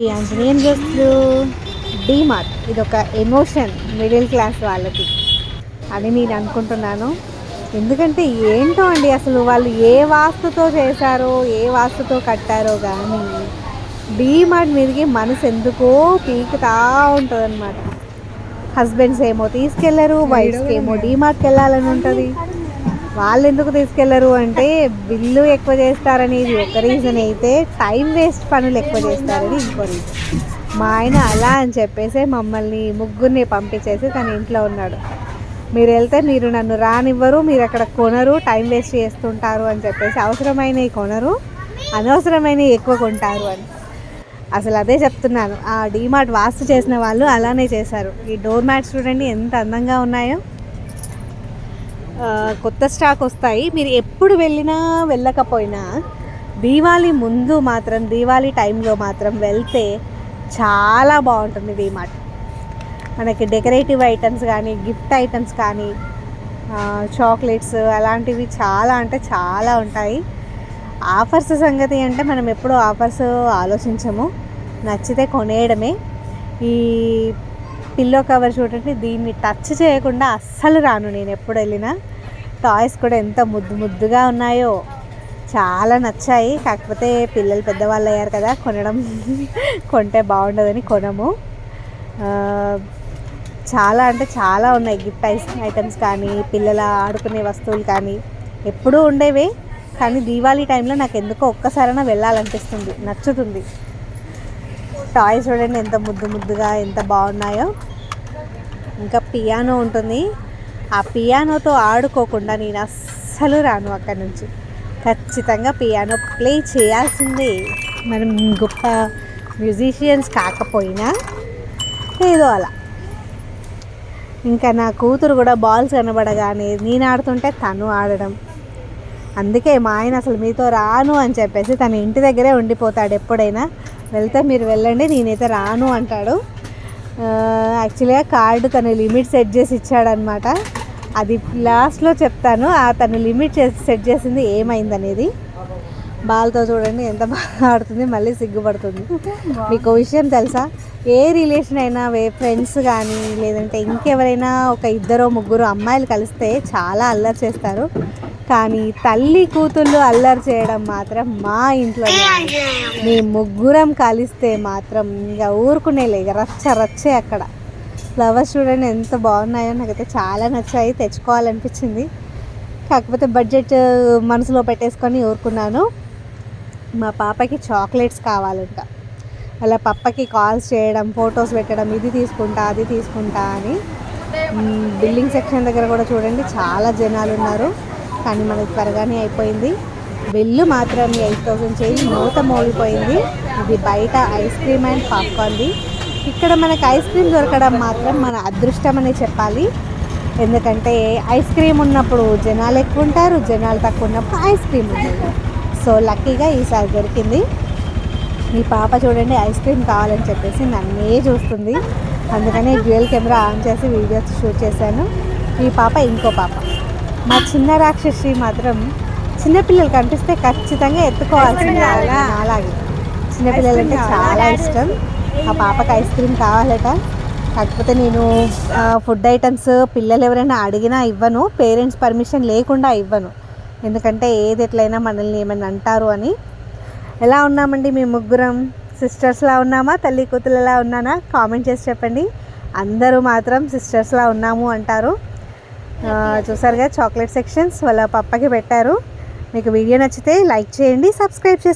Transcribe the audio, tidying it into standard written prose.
ఈ ఆంజనేయం డ్రెస్సులు డీమార్ట్ ఇది ఒక ఎమోషన్ మిడిల్ క్లాస్ వాళ్ళకి అని నేను అనుకుంటున్నాను. ఎందుకంటే ఏంటో అండి, అసలు వాళ్ళు ఏ వాస్తుతో చేశారో ఏ వాస్తుతో కట్టారో కానీ డీమార్ట్ మీదకి మనసు ఎందుకో పీకుతా ఉంటుంది అనమాట. హస్బెండ్స్ ఏమో తీసుకెళ్లరు, వైఫ్స్కి ఏమో డీమార్ట్కి వెళ్ళాలని ఉంటుంది. వాళ్ళు ఎందుకు తీసుకెళ్లరు అంటే బిల్లు ఎక్కువ చేస్తారనేది ఒక రీజన్ అయితే, టైం వేస్ట్ పనులు ఎక్కువ చేస్తారని ఇంకో రీజన్. మా ఆయన అలా అని చెప్పేసి మమ్మల్ని ముగ్గురిని పంపించేసి తన ఇంట్లో ఉన్నాడు. మీరు వెళ్తే మీరు నన్ను రానివ్వరు, మీరు అక్కడ కొనరు, టైం వేస్ట్ చేస్తుంటారు అని చెప్పేసి అవసరమైనవి కొనరు, అనవసరమైనవి ఎక్కువ కొంటారు అని. అసలు అదే చెప్తున్నాను, ఆ డీమార్ట్ వాస్తు చేసిన వాళ్ళు అలానే చేశారు. ఈ డోర్ మ్యాట్స్ చూడండి ఎంత అందంగా ఉన్నాయో. కొత్త స్టాక్ వస్తాయి. మీరు ఎప్పుడు వెళ్ళినా వెళ్ళకపోయినా దీవాళీ ముందు మాత్రం, దీవాళీ టైంలో మాత్రం వెళ్తే చాలా బాగుంటుంది డీమార్ట్. మనకి డెకరేటివ్ ఐటమ్స్ కానీ, గిఫ్ట్ ఐటమ్స్ కానీ, చాక్లెట్స్ అలాంటివి చాలా అంటే చాలా ఉంటాయి. ఆఫర్స్ సంగతి అంటే మనం ఎప్పుడూ ఆఫర్స్ ఆలోచించము, నచ్చితే కొనేయడమే. ఈ పిల్లో కవర్ చూడండి, దీన్ని టచ్ చేయకుండా అస్సలు రాను నేను ఎప్పుడు వెళ్ళినా. టాయ్స్ కూడా ఎంత ముద్దు ముద్దుగా ఉన్నాయో, చాలా నచ్చాయి. కాకపోతే పిల్లలు పెద్దవాళ్ళు అయ్యారు కదా, కొంటే బాగుండదని కొనము. చాలా అంటే చాలా ఉన్నాయి గిఫ్ట్ ఐటమ్స్ కానీ, పిల్లల ఆడుకునే వస్తువులు కానీ ఎప్పుడూ ఉండేవే. కానీ దీవాళీ టైంలో నాకు ఎందుకో ఒక్కసారైనా వెళ్ళాలనిపిస్తుంది, నచ్చుతుంది. టాయ్స్ చూడండి ఎంత ముద్దు ముద్దుగా ఎంత బాగున్నాయో. ఇంకా పియానో ఉంటుంది, ఆ పియానోతో ఆడుకోకుండా నేను అస్సలు రాను అక్కడి నుంచి. ఖచ్చితంగా పియానో ప్లే చేయాల్సిందే. మనం గొప్ప మ్యూజిషియన్స్ కాకపోయినా ఏదో అలా. ఇంకా నా కూతురు కూడా బాల్స్ కనబడగానే నేను ఆడుతుంటే తను ఆడడం. అందుకే మా ఆయన అసలు మీతో రాను అని చెప్పేసి తన ఇంటి దగ్గరే ఉండిపోతాడు. ఎప్పుడైనా వెళ్తే మీరు వెళ్ళండి, నేనైతే రాను అంటాడు. యాక్చువల్గా కార్డు తను లిమిట్ సెట్ చేసి ఇచ్చాడనమాట. అది లాస్ట్లో చెప్తాను, తను లిమిట్ సెట్ చేసింది ఏమైందనేది. బాల్తో చూడండి ఎంత బాగా ఆడుతుంది, మళ్ళీ సిగ్గుపడుతుంది. మీకు విషయం తెలుసా, ఏ రిలేషన్ అయినా, ఫ్రెండ్స్ కానీ లేదంటే ఇంకెవరైనా ఒక ఇద్దరు ముగ్గురు అమ్మాయిలు కలిస్తే చాలా అల్లరి చేస్తారు. కానీ తల్లి కూతుళ్ళు అల్లరి చేయడం మాత్రం మా ఇంట్లో మేము ముగ్గురం కలిస్తే మాత్రం ఇంకా ఊరుకునేలే, ఇక రచ్చే అక్కడ. ఫ్లవర్స్ చూడండి ఎంత బాగున్నాయో, నాకైతే చాలా నచ్చాయి, తెచ్చుకోవాలనిపించింది. కాకపోతే బడ్జెట్ మనసులో పెట్టేసుకొని ఊరుకున్నాను. మా పాపకి చాక్లెట్స్ కావాలంట. అలా పప్పకి కాల్స్ చేయడం, ఫొటోస్ పెట్టడం, ఇది తీసుకుంటా అది తీసుకుంటా అని. బిల్లింగ్ సెక్షన్ దగ్గర కూడా చూడండి చాలా జనాలు ఉన్నారు. కానీ మనకి త్వరగానే అయిపోయింది. బిల్లు మాత్రం 8,000 చేంజ్, మూత మోగిపోయింది. ఇది బయట ఐస్ క్రీమ్ అండ్ పాప్కార్న్ది. ఇక్కడ మనకి ఐస్ క్రీమ్ దొరకడం మాత్రం మన అదృష్టం అనే చెప్పాలి. ఎందుకంటే ఐస్ క్రీమ్ ఉన్నప్పుడు జనాలు ఎక్కువ ఉంటారు, జనాలు తక్కువ ఉన్నప్పుడు ఐస్ క్రీమ్ ఉంటుంది. సో లక్కీగా ఈసారి దొరికింది. మీ పాప చూడండి ఐస్ క్రీమ్ కావాలని చెప్పేసి నన్నే చూస్తుంది. అందుకని డ్యూయల్ కెమెరా ఆన్ చేసి వీడియోస్ షూట్ చేశాను. ఈ పాప ఇంకో పాప, మా చిన్న రాక్షసి మాత్రం చిన్నపిల్లలు కనిపిస్తే ఖచ్చితంగా ఎత్తుకోవాల్సింది. అలాగే చిన్నపిల్లలంటే చాలా ఇష్టం. ఆ పాపకి ఐస్ క్రీమ్ కావాలట. కాకపోతే నేను ఫుడ్ ఐటమ్స్ పిల్లలు ఎవరైనా అడిగినా ఇవ్వను, పేరెంట్స్ పర్మిషన్ లేకుండా ఇవ్వను. ఎందుకంటే ఏది ఎట్లయినా మనల్ని ఏమైనా అంటారు అని. ఎలా ఉన్నామండి మేము ముగ్గురం? సిస్టర్స్లా ఉన్నామా, తల్లి కూతురులా ఉన్నానా? కామెంట్ చేసి చెప్పండి. అందరూ మాత్రం సిస్టర్స్లా ఉన్నాము అంటారు. చూసారుగా చాక్లెట్ సెక్షన్స్ వాళ్ళ పప్పకి పెట్టారు. మీకు వీడియో నచ్చితే లైక్ చేయండి, సబ్స్క్రైబ్ చేసుకోండి.